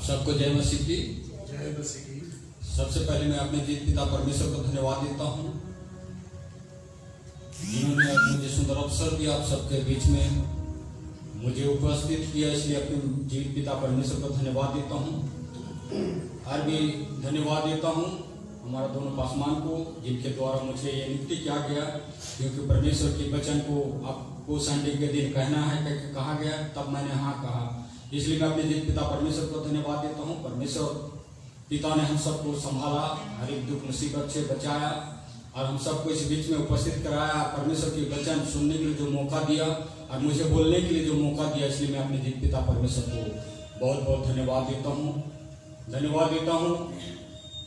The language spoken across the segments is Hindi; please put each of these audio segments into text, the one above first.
सबको जय मसीह की। जय मसीह की। सबसे पहले मैं अपने जीत पिता परमेश्वर को धन्यवाद देता हूँ, जिन्होंने मुझे सुंदर अवसर दिया आप सबके बीच में मुझे उपस्थित किया, इसलिए अपने जीत पिता परमेश्वर को धन्यवाद देता हूँ। और भी धन्यवाद देता हूँ हमारा दोनों पासवान को, जिनके द्वारा मुझे ये नियुक्ति किया गया, क्योंकि परमेश्वर के वचन को आपको संडे के दिन कहना है करके कहा गया, तब मैंने हाँ कहा। इसलिए मैं अपने जीत पिता परमेश्वर को धन्यवाद देता हूँ। परमेश्वर पिता ने हम सबको संभाला, हर एक दुख मुसीबत से बचाया और हम सबको इस बीच में उपस्थित कराया। परमेश्वर के वचन सुनने के लिए जो मौका दिया और मुझे बोलने के लिए जो मौका दिया, इसलिए मैं अपने जीत पिता परमेश्वर को बहुत बहुत धन्यवाद देता हूँ। धन्यवाद देता हूँ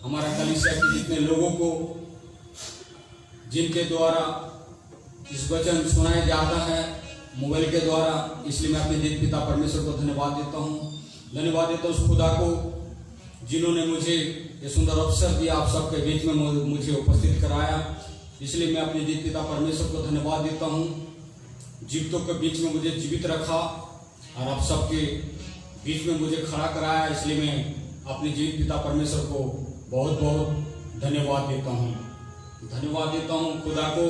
हमारा कलीसिया के जितने लोगों को, जिनके द्वारा इस वचन सुनाया जाता है मोबाइल के द्वारा, इसलिए मैं अपने जीत पिता परमेश्वर को धन्यवाद देता हूँ। धन्यवाद देता हूँ उस खुदा को जिन्होंने मुझे ये सुंदर अवसर दिया, आप सबके बीच में मुझे उपस्थित कराया, इसलिए मैं अपने जीत पिता परमेश्वर को धन्यवाद देता हूँ। जीवितों के बीच में मुझे जीवित रखा और आप सबके बीच में मुझे खड़ा कराया, इसलिए मैं अपने जीवित पिता परमेश्वर को बहुत बहुत धन्यवाद देता हूँ। धन्यवाद देता हूँ खुदा को।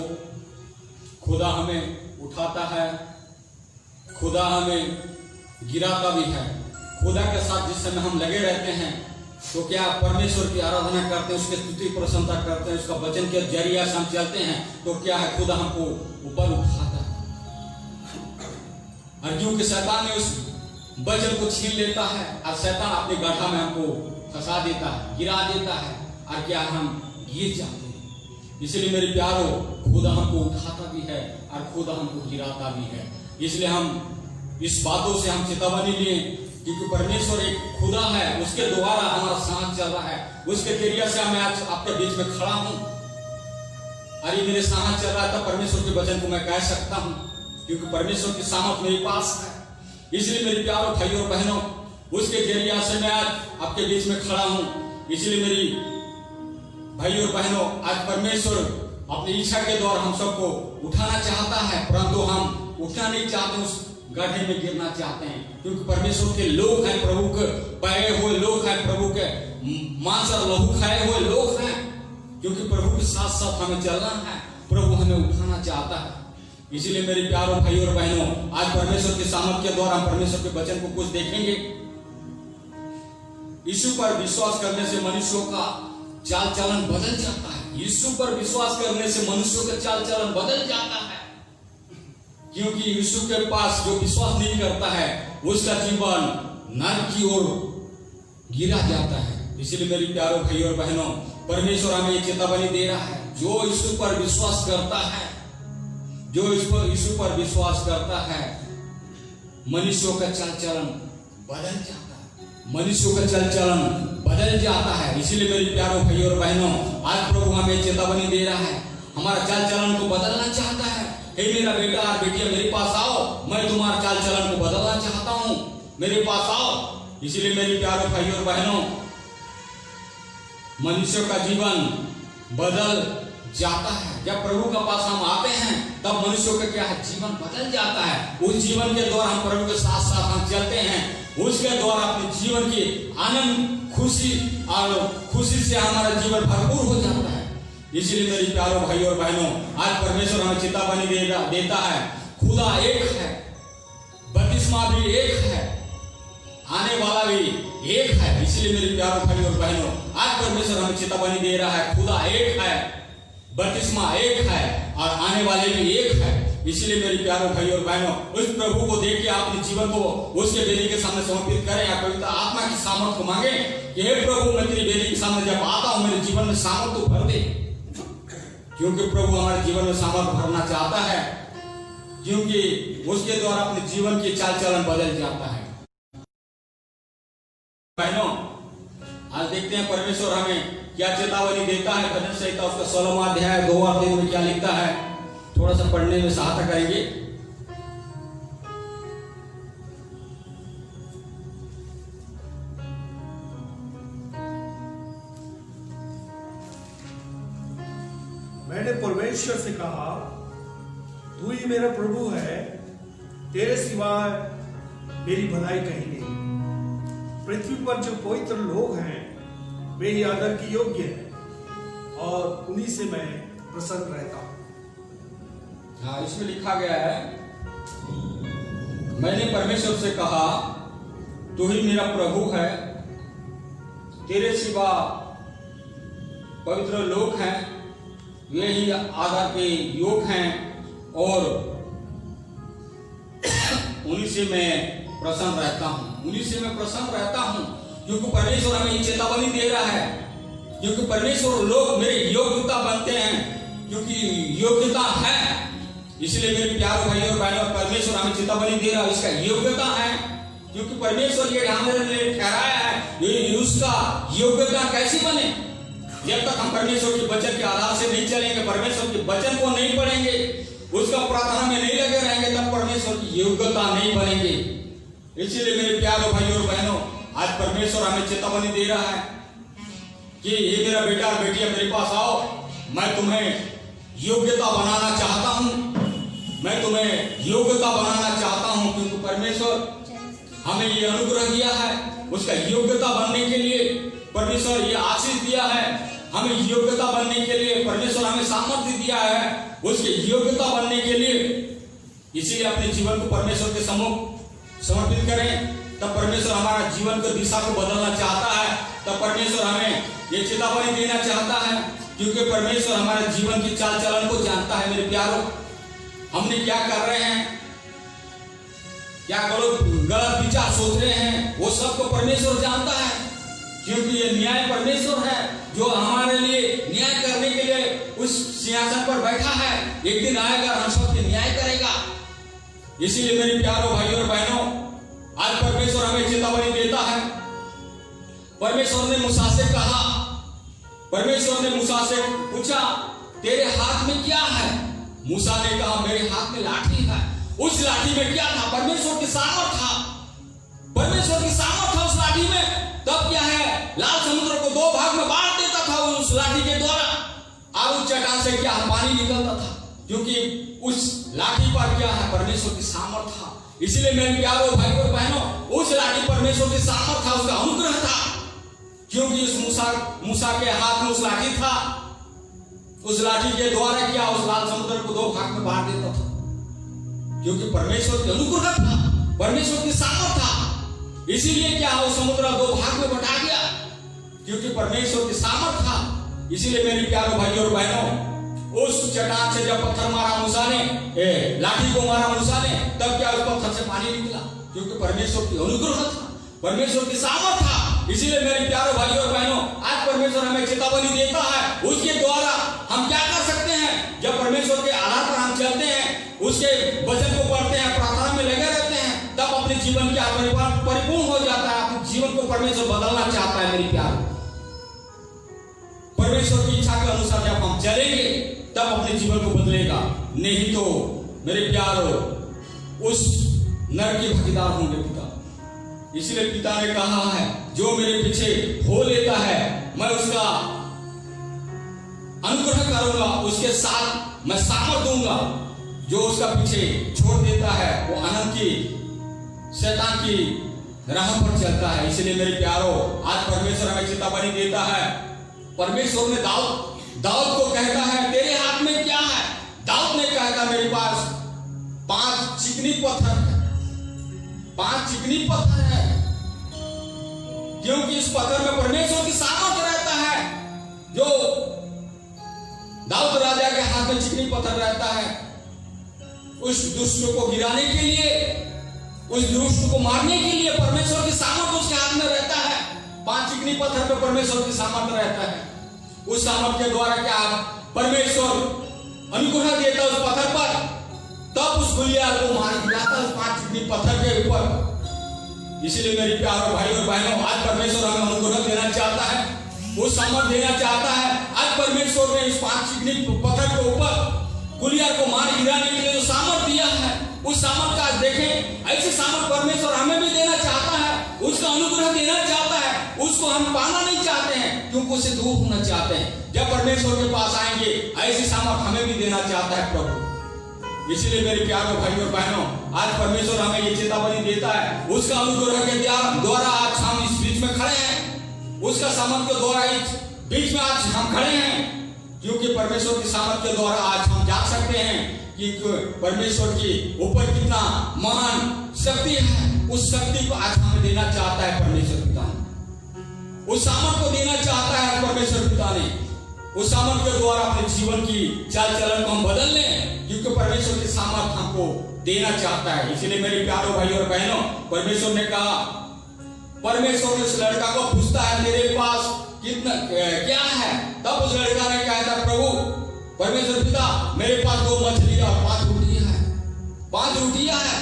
खुदा हमें उठाता है, खुदा हमें गिराता भी है। खुदा के साथ जिस समय हम लगे रहते हैं तो क्या परमेश्वर की आराधना करते हैं, उसकी स्तुति प्रशंसा करते हैं, उसका वचन के जरिए से हम चलते हैं, तो क्या है खुदा हमको ऊपर उठाता है। और क्योंकि शैतान ने उस वचन को छीन लेता है और शैतान अपने गड्ढा में हमको फंसा देता है, गिरा देता है, और क्या हम गिर जाते हैं। इसलिए मेरे प्यारो, खुदा हमको उठाता भी है और खुदा हमको गिराता भी है। इसलिए हम इस बातों से हम चेतावनी लिए, क्योंकि परमेश्वर एक खुदा है, उसके द्वारा हमारा साथ चल रहा है, उसके जरिए से मैं आज आपके बीच में खड़ा हूं। अरे मेरे साथ चल रहा है, तब परमेश्वर के वचन को मैं कह सकता हूं, क्योंकि परमेश्वर की सामर्थ मेरे पास है। इसलिए मेरे प्यारों भाइयों और बहनों, उसके जरिए से मैं आज आपके बीच में खड़ा हूं। इसलिए मेरी भाइयों और बहनों, आज परमेश्वर अपनी इच्छा के द्वारा हम सबको उठाना चाहता है, परंतु हम उठना नहीं चाहते, उस गड्ढे में गिरना चाहते हैं, क्योंकि परमेश्वर के लोग हैं, प्रभु के पाए हुए लोग हैं, प्रभु के मांस और लहू खाए हुए लोग हैं। क्योंकि प्रभु के साथ साथ हमें चलना है, प्रभु हमें उठाना चाहता है। इसलिए मेरे प्यारों भाइयों और बहनों, आज परमेश्वर के सामर्थ्य के द्वारा हम परमेश्वर के वचन को कुछ देखेंगे। यीशु पर विश्वास करने से मनुष्यों का चाल चलन बदल जाता है। यीशु पर विश्वास करने से मनुष्यों का चाल चलन बदल जाता है, क्योंकि यीशु के पास जो विश्वास नहीं करता है उसका जीवन नरक की ओर गिरा जाता है। इसलिए मेरे प्यारों भाइयों और बहनों, परमेश्वर हमें ये चेतावनी दे रहा है, जो यीशु पर विश्वास करता है, जो यीशु पर विश्वास करता है, मनुष्यों का चाल चलन बदल जाता है, मनुष्यों का चाल चलन बदल जाता है। इसलिए मेरे प्यारों भाइयों और बहनों, आज प्रभु हमें चेतावनी दे रहा है, हमारा चाल चलन को बदलना चाहता है। हे मेरा बेटा और बेटिया, मेरे पास आओ, मैं तुम्हारा चाल चलन को बदलना चाहता हूं, मेरे पास आओ। इसलिए मेरे प्यारे भाइयों और बहनों, मनुष्य का जीवन बदल जाता है। जब प्रभु के पास हम आते हैं, तब मनुष्यों का क्या है, जीवन बदल जाता है। उस जीवन के द्वारा हम प्रभु के साथ साथ हम चलते हैं, उसके द्वारा अपने जीवन की आनंद, खुशी और खुशी से हमारा जीवन भरपूर हो जाता है। इसलिए मेरे प्यारों भाइयों और बहनों, आज परमेश्वर हमें चेतावनी देता है, खुदा एक है, बपतिस्मा भी एक है, आने वाला भी एक है। इसलिए मेरे प्यारों भाइयों और बहनों, आज परमेश्वर हमें चेतावनी दे रहा है, खुदा एक है, बपतिस्मा एक है और आने वाले भी एक है। इसलिए मेरे प्यारों भाइयों और बहनों, उस प्रभु को देख के अपने जीवन को उसके बेदी के सामने समर्पित करें, या पवित्र आत्मा की सामर्थ को मांगे कि हे प्रभु, मैं तेरी बेदी के सामने जब आता हूं, मेरे जीवन में सामर्थ तो भर दे, क्योंकि प्रभु हमारे जीवन में सामर्थ भरना चाहता है, क्योंकि उसके द्वारा अपने जीवन की चाल चलन बदल जाता है। बहनों, आज देखते हैं परमेश्वर हमें क्या चेतावनी देता है। भजन संहिता उसका 16वां अध्याय 2 और 3 में क्या लिखता है, थोड़ा सा पढ़ने में सहायता करेंगे। मैंने परमेश्वर से कहा, तू ही मेरा प्रभु है, तेरे सिवाय मेरी भलाई कहीं नहीं। पृथ्वी पर जो पवित्र लोग हैं वे ही आदर की योग्य हैं और उन्हीं से मैं प्रसन्न रहता हूं। हाँ, इसमें लिखा गया है, मैंने परमेश्वर से कहा तू ही मेरा प्रभु है, तेरे सिवा पवित्र लोग हैं वे ही आदर के योग हैं और उन्हीं से मैं प्रसन्न रहता हूं, उन्हीं से मैं प्रसन्न रहता हूं। क्योंकि परमेश्वर हमें ये चेतावनी दे रहा है, क्योंकि परमेश्वर लोग मेरे योग्यता बनते हैं, क्योंकि योग्यता है। इसलिए मेरे प्यारे भाई और बहनों, परमेश्वर हमें चेतावनी दे रहा है, इसका योग्यता है, क्योंकि परमेश्वर ये हमारे लिए ठहराया है। ये उसका योग्यता कैसी बने? जब तक हम परमेश्वर के वचन के आधार से नहीं चलेंगे, परमेश्वर के वचन को नहीं पढ़ेंगे, उसका प्रार्थना में नहीं लगे रहेंगे, तब परमेश्वर की योग्यता नहीं बनेंगे। इसीलिए मेरे प्यारे भाई और बहनों, आज परमेश्वर हमें चेतावनी दे रहा है कि ये मेरा बेटा और बेटियां मेरे पास आओ, मैं तुम्हें योग्यता बनाना चाहता हूं, मैं तुम्हें योग्यता बनाना चाहता हूं। क्योंकि परमेश्वर हमें ये अनुग्रह दिया है, उसका योग्यता बनने के लिए परमेश्वर ये आशीष दिया है, हमें योग्यता बनने के लिए परमेश्वर हमें सामर्थ्य दिया है, उसके योग्यता बनने के लिए। इसीलिए अपने जीवन को परमेश्वर के सम्मुख समर्पित करें, तब परमेश्वर हमारा जीवन की दिशा को बदलना चाहता है, तब परमेश्वर हमें ये चेतावनी देना चाहता है, क्योंकि परमेश्वर हमारे जीवन की चाल चलन को जानता है। मेरे प्यारों, हमने क्या कर रहे हैं, क्या गलत विचार सोच रहे हैं, वो सबको परमेश्वर जानता है, क्योंकि ये न्याय परमेश्वर है जो हमारे लिए न्याय करने के लिए उस सिंहासन पर बैठा है। एक दिन आएगा, हम सबके न्याय करेगा। इसीलिए मेरे प्यारों भाइयों और बहनों, आज परमेश्वर हमें चेतावनी देता है। परमेश्वर ने मूसा से कहा, परमेश्वर ने मूसा से पूछा तेरे हाथ में क्या है? मूसा ने कहा मेरे हाथ में लाठी है। उस लाठी में क्या था? परमेश्वर की सामर्थ था, परमेश्वर की सामर्थ था उस लाठी में। तब क्या है, लाल समुद्र को दो भाग में बांट देता था उस लाठी के द्वारा, और उस चट्टान से क्या पानी निकलता था, क्योंकि उस लाठी पर क्या है, परमेश्वर की सामर्थ था। इसलिए मेरे प्यारों भाई और बहनों, उस लाठी परमेश्वर की सामर्थ था, उसका अनुग्रह था, क्योंकि उस मूसा के हाथ में उस लाठी था। उस लाठी के द्वारा क्या, उस लाल समुद्र को दो भाग में बांट देता था, क्योंकि परमेश्वर की अनुग्रह था, परमेश्वर की सामर्थ था। इसीलिए क्या, उस समुद्र दो भाग में बटा गया, क्योंकि परमेश्वर की सामर्थ था। इसीलिए मेरे प्यारे भाइयों और बहनों, उस चट्टान से जब पत्थर मारा मूसा ने, लाठी को मारा मूसा ने, तब क्या उस पत्थर से पानी निकला, क्योंकि परमेश्वर की अनुग्रह था, परमेश्वर की सामर्थ था। इसीलिए मेरे प्यारे भाइयों और बहनों, आज परमेश्वर हमें चेतावनी देता है, उसके द्वारा हम क्या कर सकते हैं। जब परमेश्वर के आधार पर हम चलते हैं, उसके वचन को पढ़ते हैं, प्रार्थना में लगे रहते हैं, तब अपने जीवन क्या परिपूर्ण हो जाता है। अपने जीवन को परमेश्वर बदलना चाहता है। मेरी प्यार, परमेश्वर की इच्छा के अनुसार जब हम चलेंगे, तब अपने जीवन को बदलेगा, नहीं तो मेरे प्यारो उस नर के भागीदार होंगे पिता। इसलिए पिता ने कहा है, जो मेरे पीछे हो लेता है मैं उसका अनुग्रह करूंगा, उसके साथ मैं सामर्थ दूंगा। जो उसका पीछे छोड़ देता है वो अनंत की शैतान की राह पर चलता है। इसलिए मेरे प्यारो, आज परमेश्वर हमें चेतावनी देता है। परमेश्वर ने दाऊद को कहता है तेरे हाथ में क्या है? दाऊद ने कहता मेरे पास 5 चिकनी पत्थर है, 5 चिकनी पत्थर है, क्योंकि इस पत्थर में परमेश्वर की सामर्थ रहता है। जो दाऊद राजा के हाथ में चिकनी पत्थर रहता है, उस दुष्ट को गिराने के लिए, उस दुष्ट को मारने के लिए परमेश्वर की सामर्थ उसके हाथ में रहता है। 5 चिकनी पत्थर पे परमेश्वर की सामर्थ रहता है। उस सामर्थ के द्वारा क्या परमेश्वर अनुग्रह देता उस पत्थर पर, तब उस गुलिया को मार गिराता उस 5 चिकनी पत्थर के ऊपर। इसलिए मेरे प्यारे भाई और बहनों, आज परमेश्वर हमें अनुग्रह देना चाहता है, वो सामर्थ देना चाहता है। आज परमेश्वर ने इस 5 चिकनी पत्थर के ऊपर गुलिया को मार गिराने के लिए जो सामर्थ दिया है, उस सामर्थ का देखें, ऐसे सामर्थ परमेश्वर हमें भी देना चाहता है, उसका अनुग्रह देना चाहता है। उसको हम पाना नहीं चाहते हैं, क्योंकि उससे दूर होना चाहते हैं। जब परमेश्वर के पास आएंगे, ऐसी सामर्थ हमें भी देना चाहता है प्रभु। इसलिए मेरे प्यारे भाई और बहनों, आज परमेश्वर हमें ये चेतावनी देता है, उसका अनुग्रह के द्वारा आज हम इस उसका सामर्थ के द्वारा इस बीच में आज हम खड़े हैं, क्योंकि परमेश्वर की सामर्थ के द्वारा आज हम जान सकते हैं कि परमेश्वर की ऊपर कितना महान शक्ति है। उस शक्ति को आज हमें देना चाहता है परमेश्वर पिता ने, उस सामर्थ को देना चाहता है परमेश्वर पिता ने। उस सामर्थ के द्वारा अपने जीवन की चाल चलन को हम बदल लें, क्योंकि परमेश्वर की सामर्थ हमको देना चाहता है। इसलिए मेरे प्यारों भाइयों और बहनों, परमेश्वर ने कहा, परमेश्वर उस लड़का को पूछता है तेरे पास कितना क्या है? तब उस लड़का ने कहा था, प्रभु परमेश्वर पिता मेरे पास 2 मछलियां और 5 रोटियां हैं। 5 रोटियां हैं,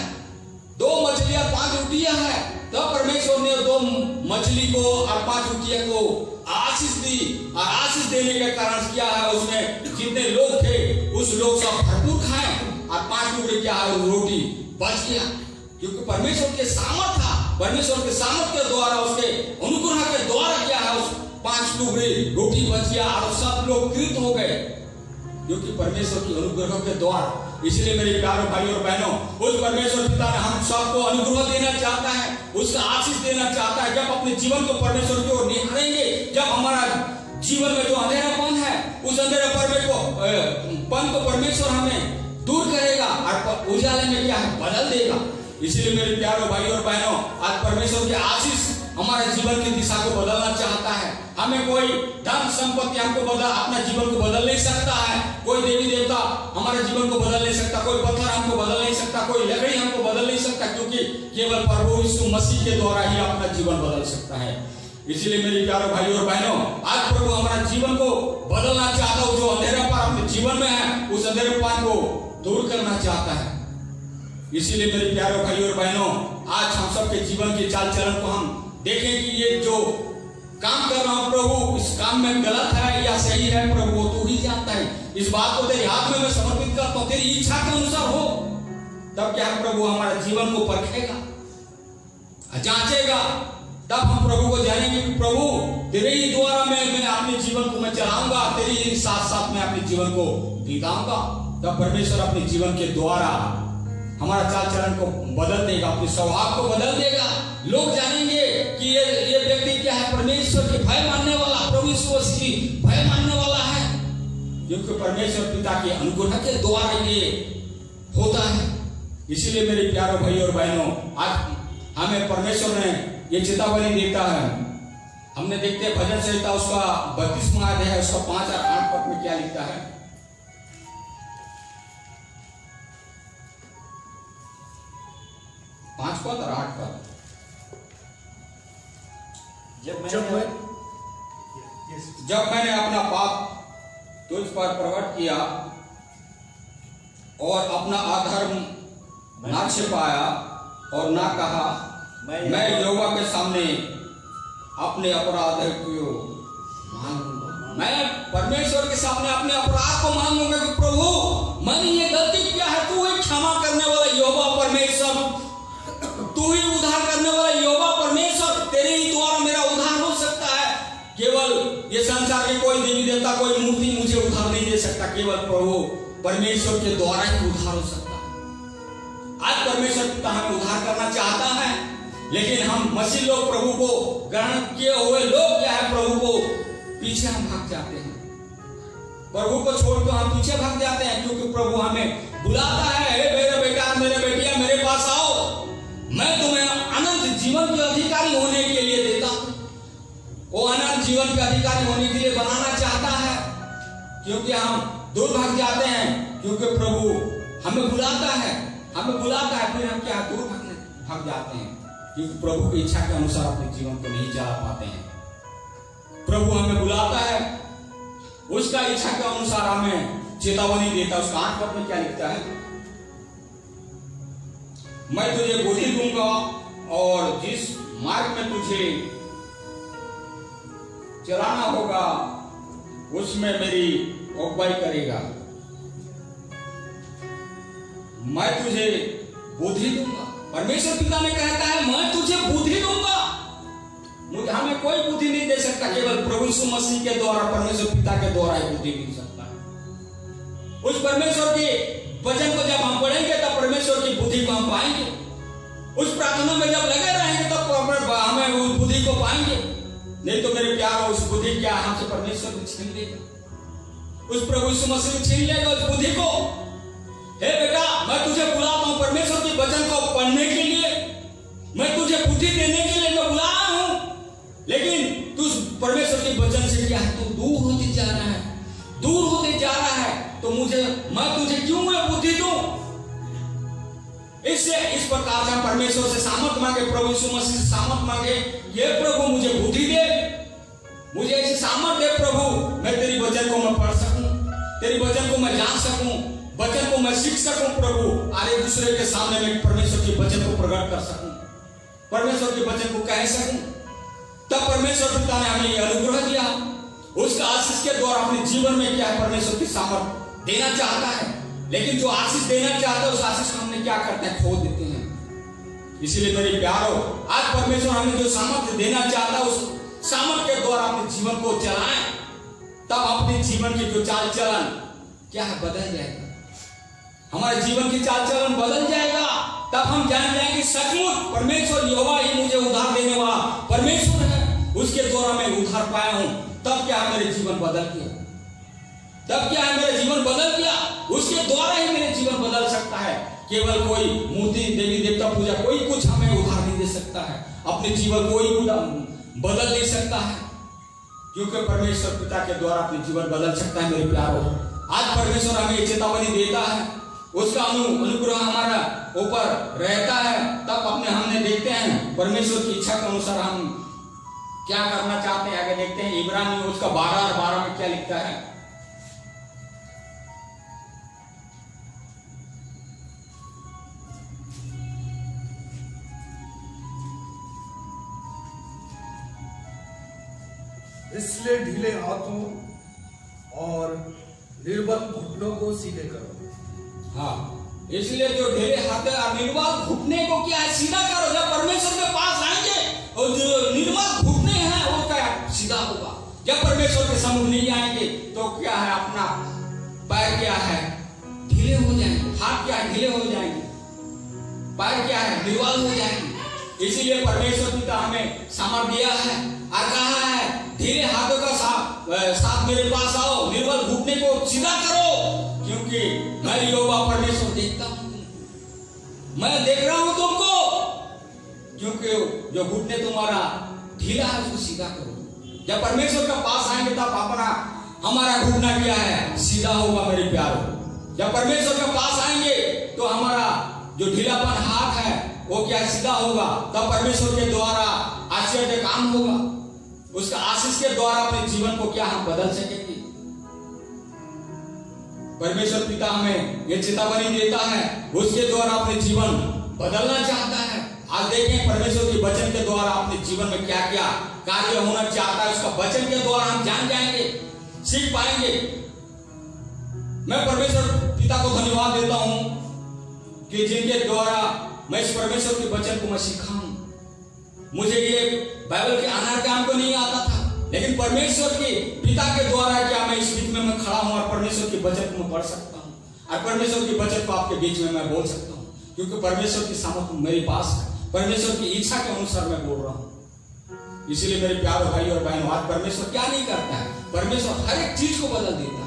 2 मछलियां 5 रोटियां हैं। तब परमेश्वर ने 2 मछली को और 5 रोटियां को आशीष दी, और आशीष देने के कारण क्या है, उसमें जितने लोग थे उस लोग सब भरपूर खाए, और 5 टुकड़े क्या है रोटी बच गया, क्योंकि परमेश्वर के सामर्थ था। परमेश्वर के सामर्थ के द्वारा, उसके अनुग्रह के द्वारा क्या है, उस 5 टुकड़े रोटी बच गया और सब लोग कृत हो गए, क्योंकि परमेश्वर की अनुग्रह के द्वारा। इसलिए मेरे प्यारे भाइयों और बहनों, उस परमेश्वर पिता ने हम सबको अनुग्रह देना चाहता है, उसका आशीष देना चाहता है। जब अपने जीवन को परमेश्वर की ओर निहारेंगे, जब हमारा जीवन में जो अंधेरापन है, उस अंधेरापन को परमेश्वर हमें दूर करेगा और उजाले में क्या है, बदल देगा। इसलिए मेरे प्यारे भाइयों और बहनों, आज परमेश्वर के आशीष हमारे जीवन की दिशा को बदलना चाहता है। हमें कोई धन संपत्ति हमको अपना जीवन को बदल नहीं सकता है, कोई देवी देवता हमारे जीवन को बदल नहीं सकता, कोई पत्थर हमको बदल नहीं सकता, कोई लकड़ी हमको बदल नहीं सकता, क्योंकि केवल प्रभु यीशु मसीह के द्वारा ही अपना जीवन बदल सकता है। इसलिए मेरे प्यारे भाइयों और बहनों, आज प्रभु हमारे जीवन को बदलना चाहता है। जो अंधेरापन अपने जीवन में है, उस अंधेरापन को दूर करना चाहता है। इसीलिए मेरे प्यारे भाइयों और बहनों, आज हम सबके जीवन के चाल चलन को हम देखें कि ये जो काम कर रहा हूं प्रभु, इस काम में गलत है या सही है, प्रभु तू ही जानता है। इस बात को तेरे हाथ में मैं समर्पित करता हूं, तेरी इच्छा के अनुसार हो। तब क्या प्रभु हमारे जीवन को परखेगा, जांचेगा। तब हम प्रभु को जानेंगे कि प्रभु तेरे ही द्वारा मैं अपने जीवन को मैं चलाऊंगा, तेरे ही साथ साथ मैं अपने जीवन को बिताऊंगा। तब परमेश्वर अपने जीवन के द्वारा हमारा चाल चलन को बदल देगा, अपने स्वभाव को बदल देगा। लोग जानेंगे कि ये व्यक्ति क्या है, परमेश्वर के भय मानने वाला, प्रभु यीशु मसीह भय मानने वाला है, क्योंकि परमेश्वर पिता के अनुग्रह के द्वारा ये होता है। इसलिए मेरे प्यारे भाइयों और बहनों, आज हमें परमेश्वर ने ये चेतावनी देता है। हमने देखते हैं भजन संहिता उसका 32वां अध्याय है, उसका 5 और 8 पद में क्या लिखता है। 5 पद और 8 पद। जब मैंने अपना पाप तुझ पर प्रकट किया और अपना अधर्म ना छिपाया और ना कहा, मैं यहोवा के सामने अपने अपराध को मांगूंगा। मैं परमेश्वर के सामने अपने अपराध को मांगूंगा कि प्रभु मैंने ये गलती किया है, तू ही क्षमा करने वाला यहोवा परमेश्वर, तू ही उद्धार करने वाला यहोवा परमेश्वर, तेरे ही द्वारा मेरा उद्धार हो सकता है। केवल ये संसार के कोई देवी देवता, कोई मूर्ति मुझे उद्धार नहीं दे सकता, केवल प्रभु परमेश्वर के द्वारा ही उद्धार हो सकता है। आज परमेश्वर पिता हमें उद्धार करना चाहता है, लेकिन हम मसीह लोग, प्रभु को ग्रहण किए हुए लोग क्या है, प्रभु को पीछे हम भाग जाते हैं, प्रभु को छोड़कर हम पीछे भाग जाते हैं, क्योंकि प्रभु हमें बुलाता है, हे मेरे बेटा मेरे बेटिया मेरे पास आओ, मैं तुम्हें अनंत जीवन के अधिकारी होने के लिए देता हूं। वो अनंत जीवन के अधिकारी होने के लिए बनाना चाहता है, क्योंकि हम दूर भाग जाते हैं, क्योंकि प्रभु हमें बुलाता है, फिर हम क्या दूर भाग जाते हैं, क्योंकि प्रभु की इच्छा के अनुसार अपने जीवन को नहीं चला पाते हैं। प्रभु हमें बुलाता है, उसका इच्छा के अनुसार हमें चेतावनी देता है। उसका 8 पद में क्या लिखता है, मैं तुझे बुद्धि दूंगा और जिस मार्ग में तुझे चलाना होगा उसमें मेरी अगुवाई करेगा। मैं तुझे बुद्धि दूंगा, परमेश्वर पिता ने कहता है मैं तुझे बुद्धि दूंगा। मुझे हमें कोई बुद्धि नहीं दे सकता, केवल प्रभु यीशु मसीह के द्वारा, परमेश्वर पिता के द्वारा ही बुद्धि मिल सकता है। उस परमेश्वर के वचन को जब हम पढ़ेंगे तब परमेश्वर की बुद्धि को हम पाएंगे। उस प्रार्थना में जब लगे रहेंगे तब हमें उस बुद्धि को पाएंगे। नहीं तो मेरे प्यार उस बुद्धि क्या हमसे परमेश्वर को छीन लेगा, उस प्रभु यीशु मसीह छीन लेगा उस बुद्धि को। हे बेटा, मैं तुझे बुलाता हूं परमेश्वर के वचन को पढ़ने के लिए, मैं तुझे बुद्धि देने के लिए मैं बुलाया हूं, लेकिन तू परमेश्वर के वचन से क्या है, तू दूर होते जा रहा है, दूर होते जा रहा है। तो मैं तुझे क्यों मैं बुद्धि दूं? इससे इस प्रकार से हम परमेश्वर से सामर्थ मांगे, प्रभु यीशु मसीह से सामर्थ मांगे, ये प्रभु मुझे बुद्धि दे, मुझे ऐसी सामर्थ दे प्रभु, मैं तेरी वचन को मैं पढ़ सकूं, तेरी वचन को मैं जान सकूं, वचन को मैं सीख सकूं प्रभु, और एक दूसरे के सामने मैं परमेश्वर के वचन को प्रकट कर सकूं, परमेश्वर के वचन को कह सकूं। तब परमेश्वर पिता ने हमें यह अनुग्रह दिया, उसका आशीष के द्वारा अपने जीवन में क्या है परमेश्वर की सामर्थ देना चाहता है। लेकिन जो आशीष देना चाहता है उस आशीष को हमने क्या करते हैं, खो देते हैं। इसलिए मेरे प्यारों, आज परमेश्वर हमें जो सामर्थ्य देना चाहता है उस सामर्थ्य के द्वारा अपने जीवन को चलाएं, तब अपने जीवन की जो चाल चलन क्या है बदल जाएगा, हमारे जीवन की चाल चलन बदल जाएगा। तब हम जान जाएंगे सचमुच परमेश्वर यहोवा ही मुझे उद्धार देने वाला परमेश्वर है, उसके द्वारा मैं उद्धार पाया हूं। तब क्या मेरे जीवन बदल गया, तब क्या है मेरा जीवन बदल गया, उसके द्वारा ही मेरे जीवन बदल सकता है। केवल कोई मूर्ति देवी देवता पूजा कोई कुछ हमें उधार नहीं दे सकता है, अपने जीवन कोई बदल नहीं सकता है, क्योंकि परमेश्वर पिता के द्वारा अपने जीवन बदल सकता है। मेरे प्यारों, आज परमेश्वर हमें चेतावनी देता है, उसका अनुग्रह हमारा ऊपर रहता है, तब अपने हमने देखते हैं परमेश्वर की इच्छा के अनुसार हम क्या करना चाहते हैं। आगे देखते हैं इब्रानी उसका 12 और 12 में क्या लिखता है। इसलिए ढीले हाथों और निर्बल घुटनों को सीधे करो। हाँ, इसलिए जो ढीले हाथ और निर्बल घुटने को क्या है सीधा करो। जब परमेश्वर के पास आएंगे और जो निर्बल घुटने हैं वो क्या सीधा होगा। जब परमेश्वर के सम्मुख नहीं आएंगे तो क्या है अपना पैर क्या है ढीले हो जाएंगे, हाथ क्या है ढीले हो जाएंगे, पैर क्या है निर्बल हो जाएंगे। इसीलिए परमेश्वर पिता हमें सामर्थ दिया है और कहा है ढीले हाथों का साथ मेरे पास आओ, निर्बल घुटने को सीधा करो, क्योंकि मैं यहोवा परमेश्वर देखता हूं, मैं देख रहा हूं तुमको, क्योंकि जो घुटने तुम्हारा ढीला है उसको सीधा करो। जब परमेश्वर के पास आएंगे तब अपना हमारा घुटना क्या है सीधा होगा। मेरे प्यारों, जब परमेश्वर के पास आएंगे तो हमारा जो ढीलापन हाथ है वो क्या सीधा होगा। तब परमेश्वर के द्वारा आश्चर्य काम होगा, उसका आशीष के द्वारा अपने जीवन को क्या हम बदल सकेंगे। परमेश्वर पिता हमें यह चेतावनी देता है, उसके द्वारा अपने जीवन बदलना चाहता है। आज देखें परमेश्वर के वचन के द्वारा अपने जीवन में क्या क्या कार्य होना चाहता है, उसका वचन के द्वारा हम जान जाएंगे, सीख पाएंगे। मैं परमेश्वर पिता को धन्यवाद देता हूं कि जिनके द्वारा मैं इस परमेश्वर के वचन को मैं सीखा हूं। मुझे ये बाइबल के आधार के हमको नहीं आता था, लेकिन परमेश्वर के पिता के द्वारा क्या मैं इस बीच में मैं खड़ा हूं और परमेश्वर के वचन को मैं पढ़ सकता हूं और परमेश्वर के वचन को आपके बीच में मैं बोल सकता हूं, क्योंकि परमेश्वर की सामर्थ्य मेरे पास है, परमेश्वर की इच्छा के अनुसार मैं बोल रहा हूं। इसलिए मेरे प्यारे भाई और बहनों, आज परमेश्वर क्या नहीं करता है, परमेश्वर हर एक चीज को बदल देता है।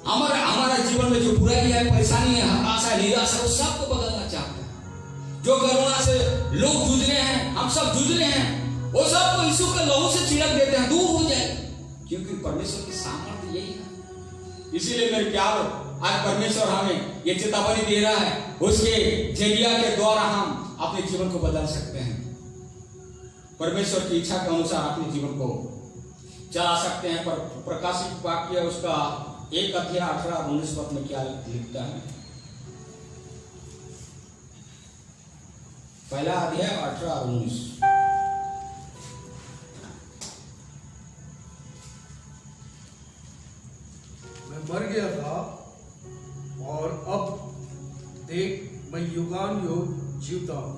हमारा जीवन में जो बुराई है, परेशानी है, हताशा है, निराशा है, वो सबको बदलना चाहता है। जो कोरोना से लोग जूझ रहे हैं, हम सब जूझ रहे हैं, वो सबको यीशु के लहू से छिड़क देते हैं, दूर हो जाए, क्योंकि परमेश्वर की सामर्थ्य यही है। इसीलिए मेरे प्यारों, आज परमेश्वर हमें ये चेतावनी दे रहा है, उसके जरिया के द्वारा हम अपने जीवन को बदल सकते हैं, परमेश्वर की इच्छा के अनुसार अपने जीवन को चला सकते हैं। पर प्रकाशित वाक्य उसका 1 अध्याय 18-19 पद में क्या लिखता है। पहला अध्याय 18-19। मैं मर गया था और अब देख मैं युगान युग जीवता हूं।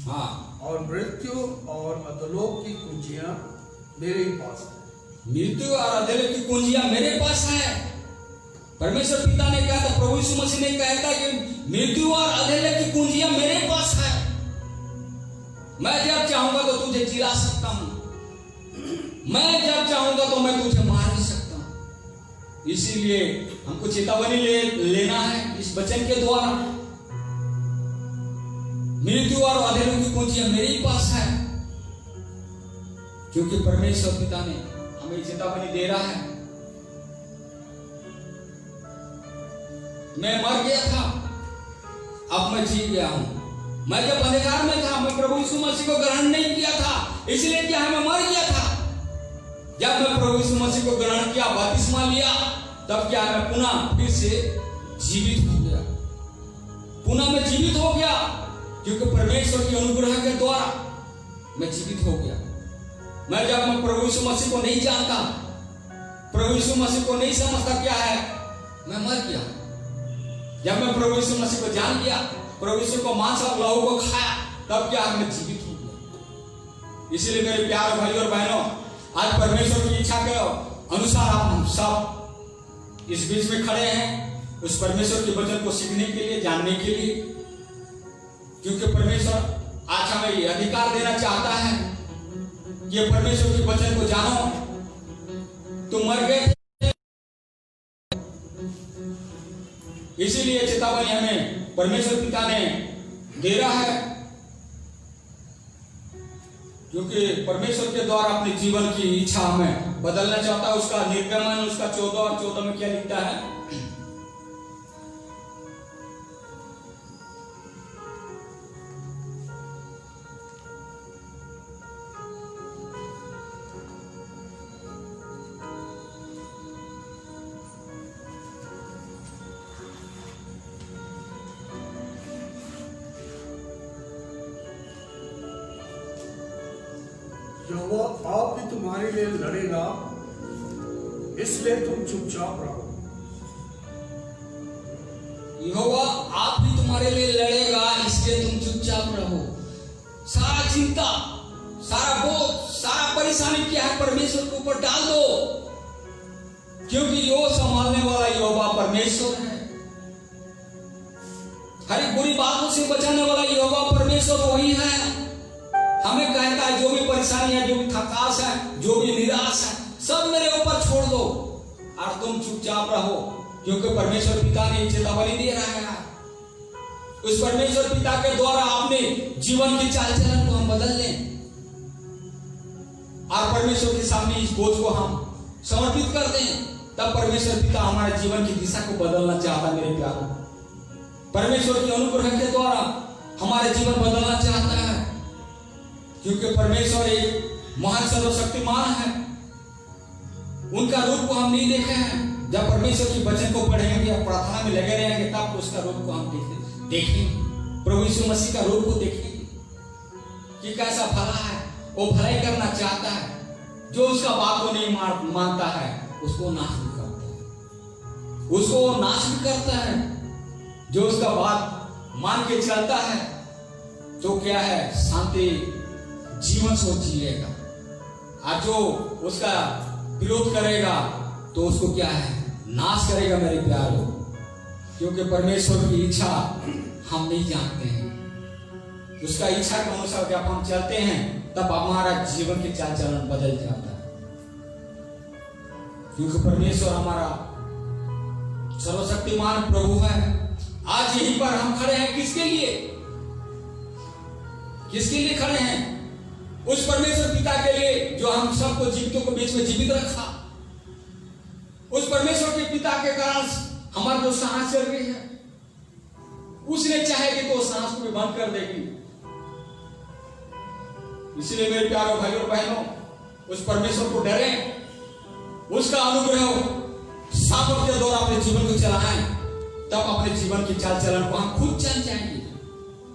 हाँ, और मृत्यु और अधोलोक की कुंजियां मेरे ही पास है। मृत्यु और अधोलोक की कुंजियां मेरे पास है। परमेश्वर पिता ने कहा था, प्रभु यीशु मसीह ने कहा था कि मृत्यु और अधोलोक की कुंजियां मेरे पास है। मैं जब चाहूंगा तो तुझे जिला सकता हूं, मैं जब चाहूंगा तो मैं तुझे मार नहीं सकता। इसीलिए हमको चेतावनी लेना है इस वचन के द्वारा। मृत्यु और अंधेरों की कुंजियां मेरे ही पास है, क्योंकि परमेश्वर पिता ने हमें चेतावनी दे रहा है। मैं मर गया था, अब मैं जी गया हूं। मैं जब अंधकार में था, मैं प्रभु यीशु मसीह को ग्रहण नहीं किया था, इसलिए क्या है, मैं मर गया था। जब मैं प्रभु यीशु मसीह को ग्रहण किया, बपतिस्मा लिया, तब क्या मैं पुनः फिर से जीवित हो गया। पुनः मैं जीवित हो गया, क्योंकि परमेश्वर की अनुग्रह के द्वारा मैं जीवित हो गया। मैं प्रभु यीशु मसीह को नहीं जानता, प्रभु यीशु मसीह को नहीं समझता क्या है, मैं मर गया। जब मैं प्रभु यीशु मसीह को जान लिया, प्रभु यीशु को मांस और लहू को खाया, तब क्या मैं जीवित हो गया। इसलिए मेरे प्यारे भाई और बहनों, आज परमेश्वर की इच्छा के अनुसार हम सब इस बीच में खड़े हैं, उस परमेश्वर के वचन को सीखने के लिए, जानने के लिए, क्योंकि परमेश्वर आज हमें ये अधिकार देना चाहता है कि परमेश्वर के वचन को जानो। तुम मर गए, इसीलिए चेतावनी हमें परमेश्वर पिता ने दे रहा है, क्योंकि परमेश्वर के द्वारा अपने जीवन की इच्छा हमें बदलना चाहता है। उसका निर्गमन, उसका 14 और 14 में क्या लिखता है, यहोवा आप भी तुम्हारे लिए लड़ेगा, इसलिए तुम चुपचाप रहो। यहोवा आप भी तुम्हारे लिए लड़ेगा, इसलिए तुम चुपचाप रहो। सारा चिंता, सारा बोझ, सारा परेशानी क्या है, परमेश्वर के ऊपर डाल दो, क्योंकि यो संभालने वाला यहोवा परमेश्वर है। हर एक बुरी बातों से बचाने वाला यहोवा परमेश्वर वही है। हमें कहता है जो भी परेशानी है, जो भी थकास है, जो भी निराश है, सब मेरे ऊपर छोड़ दो और तुम चुपचाप रहो, क्योंकि परमेश्वर पिता ने चेतावनी दे रहा है। उस परमेश्वर पिता के द्वारा अपने जीवन की चाल चलन को हम बदल लें और परमेश्वर के सामने इस बोझ को हम समर्पित कर दें, तब परमेश्वर पिता हमारे जीवन की दिशा को बदलना चाहता है। मेरे प्यारों, परमेश्वर की अनुग्रह के द्वारा हमारे जीवन बदलना चाहता है, क्योंकि परमेश्वर एक महान सर्वशक्तिमान है। उनका रूप को हम नहीं देखे हैं। जब परमेश्वर की वचन को पढ़ेंगे या प्रार्थना में लगे रहेंगे, तब उसका रूप को हम देखेंगे, प्रभु यीशु मसीह का रूप को देखेंगे कि कैसा भला है। वो भलाई करना चाहता है। जो उसका बात को नहीं मानता है, उसको नाश भी करता है, उसको नाश भी करता है। जो उसका बात मान के चलता है, तो क्या है, शांति जीवन से जिएगा। और जो उसका विरोध करेगा, तो उसको क्या है, नाश करेगा। मेरे प्यारों, क्योंकि परमेश्वर की इच्छा हम नहीं जानते हैं। उसका इच्छा के अनुसार जब हम चलते हैं, तब हमारा जीवन के चाल चलन बदल जाता है, क्योंकि परमेश्वर हमारा सर्वशक्तिमान प्रभु है। आज यहीं पर हम खड़े हैं, किसके लिए? किसके लिए खड़े हैं? उस परमेश्वर पिता के लिए जो हम सबको जीवितों को बीच में जीवित रखा। उस परमेश्वर के पिता के कारण हमारी जो सांस चल रही है, उसने चाहेगी तो सांस को भी बंद कर देगी। इसलिए मेरे प्यारे भाइयों और बहनों, उस परमेश्वर को डरें, उसका अनुग्रह सामर्थ्य के द्वारा अपने जीवन को चलाएं, तब अपने जीवन की चाल चलन को हम खुद जान जाएंगे।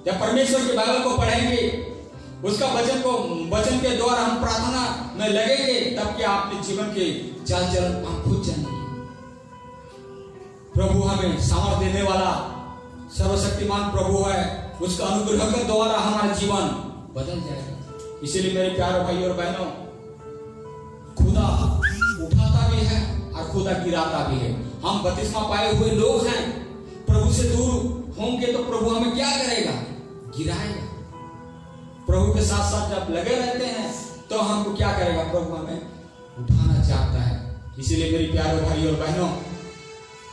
जब परमेश्वर के बाइबल को पढ़ेंगे, उसका वचन के द्वारा हम प्रार्थना में लगेंगे, तब क्या अपने जीवन के चाल चलन को हम खुद जानेंगे। प्रभु हमें सामर्थ्य देने वाला सर्वशक्तिमान प्रभु है। उसका अनुग्रह के द्वारा हमारा जीवन बदल जाएगा। इसीलिए मेरे प्यारे भाई और बहनों, खुदा उठाता भी है और खुदा गिराता भी है। हम बपतिस्मा पाए हुए लोग हैं। प्रभु से दूर होंगे तो प्रभु हमें क्या करेगा? गिराएगा। प्रभु के साथ साथ जब लगे रहते हैं, तो हमको क्या करेगा? प्रभु हमें उठाना चाहता है। इसीलिए मेरे प्यारे भाई और बहनों,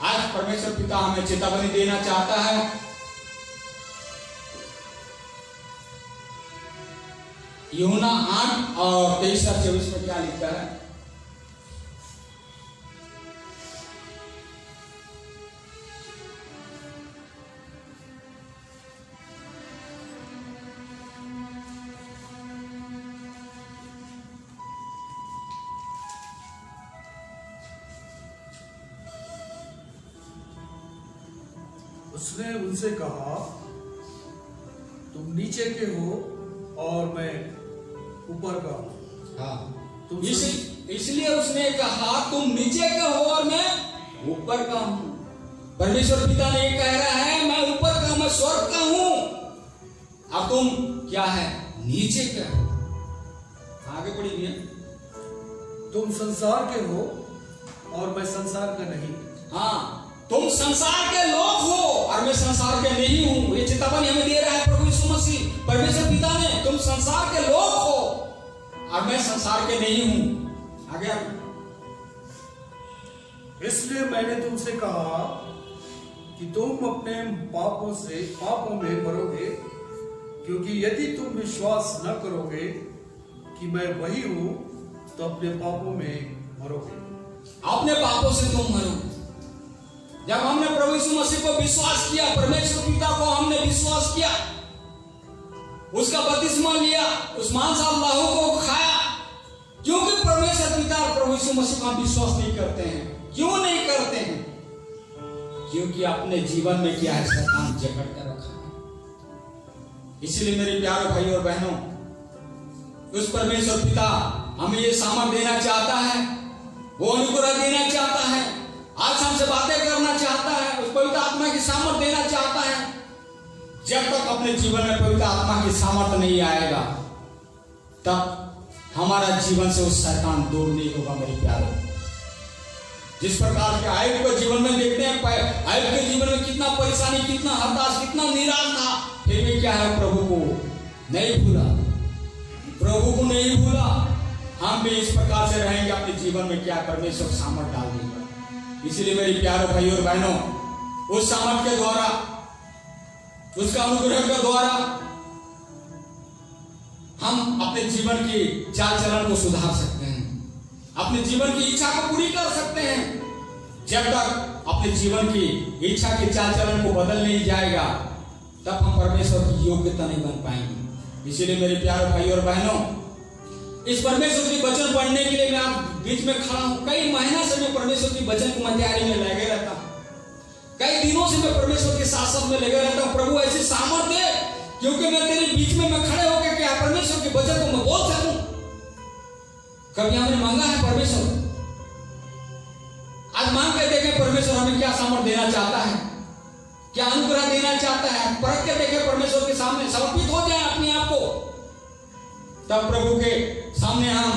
आज परमेश्वर पिता हमें चेतावनी देना चाहता है। यूहन्ना 8 और 23 और 24 में क्या लिखता है? उसने उनसे कहा, तुम नीचे के हो और मैं ऊपर का हूं। हाँ, इसलिए उसने कहा तुम नीचे का हो और मैं ऊपर का हूं। परमेश्वर पिता ने कह रहा है मैं ऊपर का, मैं स्वर्ग का हूं और तुम क्या है? नीचे का। आगे बढ़िए। तुम संसार के हो और मैं संसार का नहीं। हाँ, तुम संसार के लोग हो और मैं संसार के नहीं हूं। ये चेतावनी हमें दे रहा है प्रभु यीशु मसीह, परमेश्वर पिता ने। तुम संसार के लोग हो और मैं संसार के नहीं हूं। आगे इसलिए मैंने तुमसे कहा कि तुम अपने पापों में मरोगे, क्योंकि यदि तुम विश्वास न करोगे कि मैं वही हूं तो अपने पापों में मरोगे। अपने पापों से तुम मरोगे। जब हमने प्रभु यीशु मसीह को विश्वास किया, परमेश्वर पिता को हमने विश्वास किया, उसका बपतिस्मा लिया, उस मांस और लहू को खाया, क्योंकि परमेश्वर पिता और प्रभु यीशु मसीह को हम विश्वास नहीं करते हैं। क्यों नहीं करते हैं? क्योंकि अपने जीवन में क्या है? शैतान जकड़ कर रखा है। इसलिए मेरे प्यारे भाई और बहनों, उस परमेश्वर पिता हमें ये सामर्थ देना चाहता है, वो अनुग्रह देना चाहता है, आज हमसे बातें करना चाहता है, उस पवित्र आत्मा की सामर्थ देना चाहता है। जब तक अपने जीवन में पवित्र आत्मा की सामर्थ नहीं आएगा, तब हमारा जीवन से उस शैतान दूर नहीं होगा। मेरे प्यारों, जिस प्रकार के आयुब को जीवन में देखते हैं, आयुब के जीवन में कितना परेशानी, कितना हताश, कितना निराश था, फिर भी क्या है? प्रभु को नहीं भूला, प्रभु को नहीं भूला। हम भी इस प्रकार से रहेंगे, अपने जीवन में क्या परमेश्वर सामर्थ डाल देगा। इसलिए मेरे प्यारे भाई और बहनों, उस सामर्थ के द्वारा, उसका अनुग्रह के द्वारा हम अपने जीवन की चाल चलन को सुधार सकते हैं, अपने जीवन की इच्छा को पूरी कर सकते हैं। जब तक अपने जीवन की इच्छा की चाल चलन को बदल नहीं जाएगा, तब हम परमेश्वर की योग्यता नहीं बन पाएंगे। इसीलिए मेरे प्यारे भाई और बहनों, इस परमेश्वर की वचन पढ़ने के लिए मैं आप बीच में खड़ा हूं। कई महीना से मैं परमेश्वर की वचन को तैयारी में लगे रहता हूं, कई दिनों से मैं परमेश्वर के शासन में लगे रहता हूं। प्रभु ऐसी सामर्थ दे, क्योंकि मैं तेरे बीच में मैं खड़े होकर क्या परमेश्वर के वचन को मैं बोल सकूं। कभी हमने मांगा है परमेश्वर? आज मांग के देखें परमेश्वर हमें क्या सामर्थ देना चाहता है, क्या अनुग्रह देना चाहता है। परख के देखें परमेश्वर के सामने, समर्पित हो जाए अपने आप को, तब प्रभु के सामने हम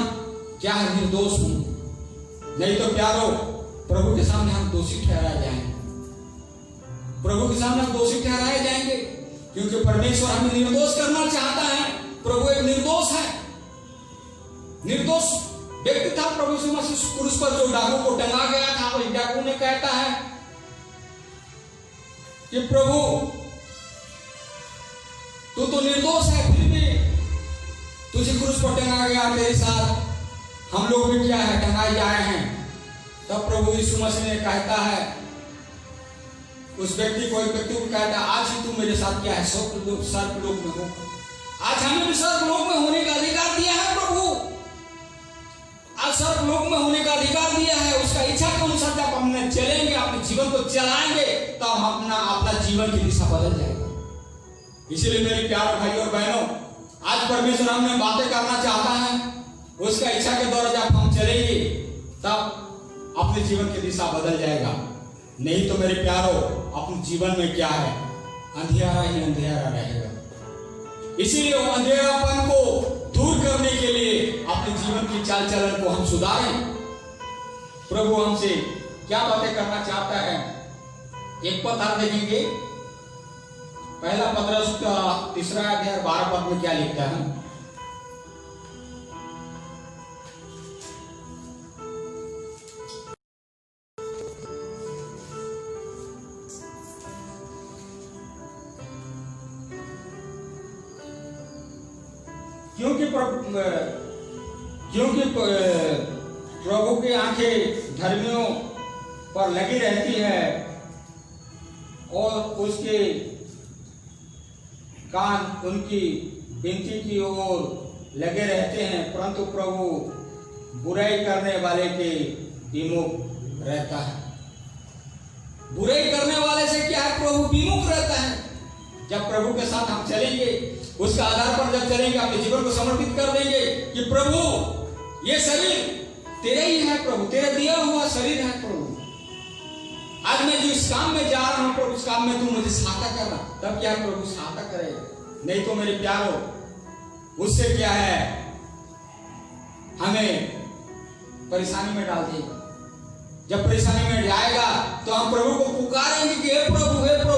क्या है? निर्दोष हूं। नहीं तो प्यारो, प्रभु के सामने हम दोषी ठहराए जाएंगे, प्रभु के सामने हम दोषी ठहराए जाएंगे, क्योंकि परमेश्वर हमें निर्दोष करना चाहता है। प्रभु एक निर्दोष है, निर्दोष व्यक्ति था प्रभु यीशु मसीह क्रूस पर जो डाकू को टंगा गया था। वही डाकू ने कहता है कि प्रभु तू तो निर्दोष है, फिर भी तुझे क्रूस पर टंगा गया, तेरे साथ हम लोग भी क्या है? टंगाए जाए हैं। तब प्रभु यीशु मसीह ने कहता है उस व्यक्ति को, एक व्यक्ति को कहता है, आज ही तू मेरे साथ क्या है? सर्प लोक में हो। आज हमें भी सर्प लोक में होने का अधिकार दिया है प्रभु। आज सर्प लोक में होने का अधिकार दिया है। उसका इच्छा के अनुसार जब हमने चलेंगे, अपने जीवन को चलाएंगे, तो हम अपना जीवन की दिशा बदल जाएगा। इसलिए मेरे प्यारे भाई और बहनों, आज परमेश्वर हमने बातें करना चाहता है, उसका इच्छा के द्वारा जब हम चलेंगे, तब अपने जीवन की दिशा बदल जाएगा। नहीं तो मेरे प्यारों, अपने जीवन में क्या है? अंधेरा ही अंधेरा रहेगा। इसीलिए अंधेरापन को दूर करने के लिए अपने जीवन की चाल चलन को हम सुधारें। प्रभु हमसे क्या बातें करना चाहता है? एक पद आप देखेंगे, पहला पत्रस का 3 अध्याय 12 पद में क्या लिखता है? क्योंकि प्रभु की आंखें धर्मियों पर लगी रहती है और उसके कान उनकी विनती की ओर लगे रहते हैं, परंतु प्रभु बुराई करने वाले के विमुख रहता है। बुराई करने वाले से क्या है, प्रभु विमुख रहता है। जब प्रभु के साथ हम चलेंगे, उसका आधार पर जब चलेंगे, अपने जीवन को समर्पित कर देंगे कि प्रभु ये शरीर तेरे ही है, प्रभु तेरे दिया हुआ शरीर है, प्रभु आज मैं जो इस काम में जा रहा हूं प्रभु, उस काम में तू मुझे सहायता कर रहा, तब क्या प्रभु सहायता करेगा। नहीं तो मेरे प्यारो, उससे क्या है, हमें परेशानी में डाल देगा। जब परेशानी में जाएगा तो हम प्रभु को पुकारेंगे कि हे प्रभु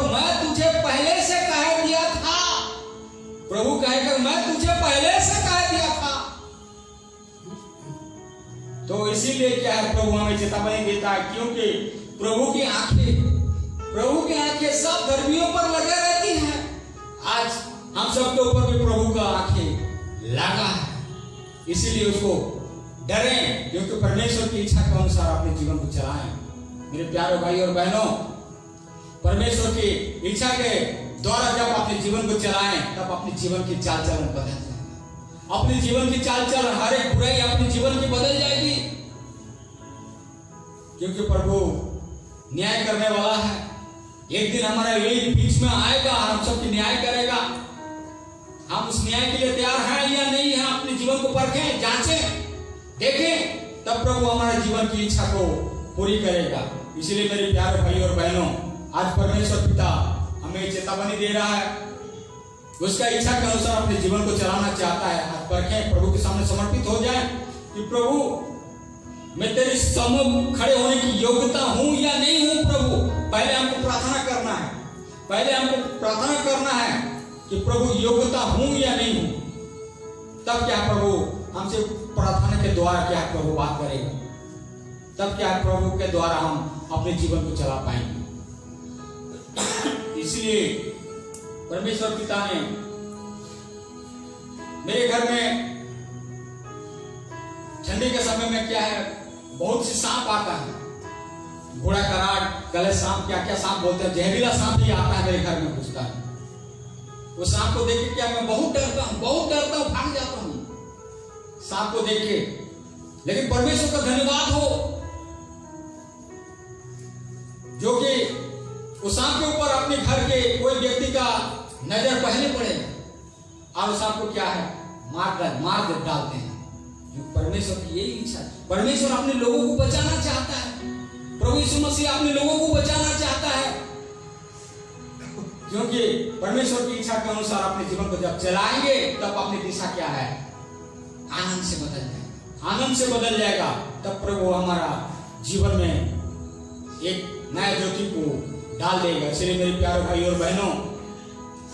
मैं तुझे पहले से कह दिया था। प्रभु कहेगा मैं तुझे पहले से कह दिया था। तो इसीलिए क्या है, प्रभु हमें चेतावनी देता है, क्योंकि प्रभु की आंखें सब धर्मियों पर लगे रहती हैं। आज हम सबके ऊपर भी प्रभु का आंखें लगा है, इसीलिए उसको डरें, क्योंकि परमेश्वर की इच्छा के अनुसार अपने जीवन को चलाएं। मेरे प्यारे भाई और बहनों, परमेश्वर की इच्छा के द्वारा जब अपने जीवन को चलाएं, तब अपने जीवन की चाल चलन बदल जाएगा। अपने जीवन की चाल चलन, हर एक बुराई अपने जीवन की बदल जाएगी, क्योंकि प्रभु न्याय करने वाला है। एक दिन हमारे बीच में आएगा, हम सबकी न्याय करेगा। हम उस न्याय के लिए तैयार हैं या नहीं है, अपने जीवन को परखें, जांचें, देखें, तब प्रभु हमारे जीवन की इच्छा को पूरी करेगा। इसलिए मेरे प्यारे भाई और बहनों, आज परमेश्वर पिता हमें चेतावनी दे रहा है, उसका इच्छा के अनुसार अपने जीवन को चलाना चाहता है। आज परखें, प्रभु के सामने समर्पित हो जाएं कि प्रभु मैं तेरे सम्मुख खड़े होने की योग्यता हूं या नहीं हूं। प्रभु पहले हमको प्रार्थना करना है, पहले हमको प्रार्थना करना है कि प्रभु योग्यता हूं या नहीं हूं, तब क्या प्रभु हमसे प्रार्थना के द्वारा क्या प्रभु बात करेगा, तब क्या प्रभु के द्वारा हम अपने जीवन को चला पाएंगे। इसलिए परमेश्वर पिता ने मेरे घर में ठंडी के समय में क्या है, बहुत सी सांप आता है, घोड़ा कराट, गले सांप, क्या क्या सांप बोलते हैं, जहरीला सांप भी आता है मेरे घर में घुसता है। वो सांप को देख के क्या मैं बहुत डरता हूं, भाग जाता हूं सांप को देख के। लेकिन परमेश्वर का धन्यवाद हो जो कि उस सांप के ऊपर अपने घर के कोई व्यक्ति का नजर पहले पड़ेगा और उस सांप को क्या है, मार डालते हैं। परमेश्वर की यही इच्छा है। परमेश्वर अपने लोगों को बचाना चाहता है, प्रभु यीशु मसीह अपने लोगों को बचाना चाहता है, क्योंकि परमेश्वर की इच्छा के अनुसार अपने जीवन को जब चलाएंगे, तब अपनी दिशा क्या है, आनंद से बदल जाएगा, आनंद से बदल जाएगा। तब प्रभु हमारा जीवन में एक नया ज्योति को डाल देगा। इसलिए मेरे प्यारे भाई और बहनों,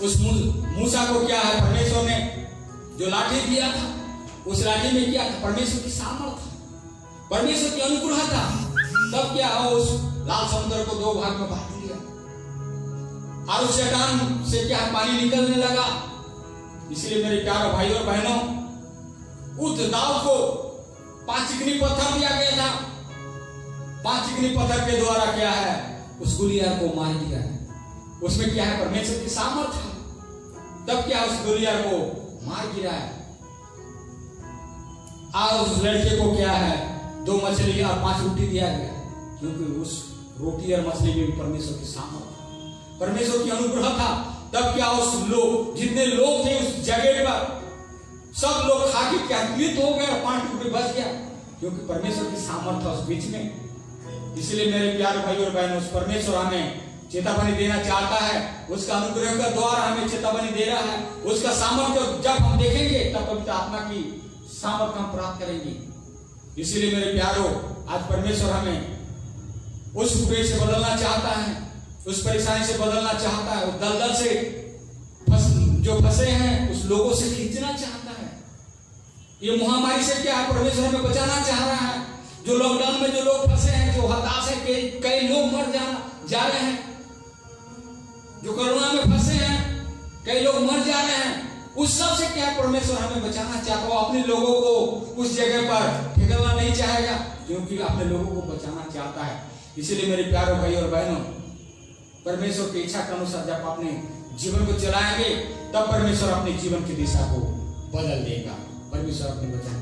उस मूसा को क्या है, परमेश्वर ने जो लाठी दिया था, उस लाठी में क्या था, परमेश्वर की सामर्थ्य, परमेश्वर की अनुग्रह था। तब क्या हो, उस लाल समुद्र को दो भाग में बांट दिया और उस चट्टान से क्या पानी निकलने लगा। इसलिए मेरे प्यारे भाई और बहनों, उस दाऊद को 5 चिकनी पत्थर दिया गया था, 5 चिकनी पत्थर के द्वारा क्या है, उस गुलियार को मार दिया है। उसमें क्या है, परमेश्वर की सामर्थ्य। तब क्या उस गुलियार को मार गिरा है और उस लड़के को क्या है, 2 मछली और 5 रोटी दिया गया, क्योंकि उस रोटी और मछली में भी परमेश्वर की सामर्थ्य, परमेश्वर की अनुग्रह था। तब क्या उस लोग, जितने लोग थे उस जगह पर, सब लोग खा के क्या पीड़ित हो गए, 5 टुकड़े बच गया, क्योंकि परमेश्वर की सामर्थ्य उस बीच में। इसलिए मेरे प्यारे भाई और बहनों, उस परमेश्वर हमें चेतावनी देना चाहता है, उसका अनुग्रह का द्वारा हमें चेतावनी दे रहा है। उसका सामर्थ्य जब हम देखेंगे, तब पवित्र आत्मा की सामर्थ्य हम प्राप्त करेंगे। इसलिए मेरे प्यारों, आज परमेश्वर हमें उस बुरे से बदलना चाहता है, उस परेशानी से बदलना चाहता है, उस दलदल से जो फंसे हैं उस लोगों से खींचना चाहता है। ये महामारी से क्या है, परमेश्वर हमें बचाना चाह रहा है। जो लॉकडाउन में जो लोग फंसे हैं, जो हताश है, कई लोग मर जा रहे हैं, जो कोरोना में फंसे हैं, कई लोग मर जा रहे हैं, उस सब से क्या परमेश्वर हमें बचाना चाहता है। अपने लोगों को उस जगह पर ठेकना नहीं चाहेगा, क्योंकि अपने लोगों को बचाना चाहता है। इसीलिए मेरे प्यारे भाई और बहनों, परमेश्वर की इच्छा के अनुसार जब अपने जीवन को चलाएंगे, तब परमेश्वर अपने जीवन की दिशा को बदल देगा। परमेश्वर अपने वचन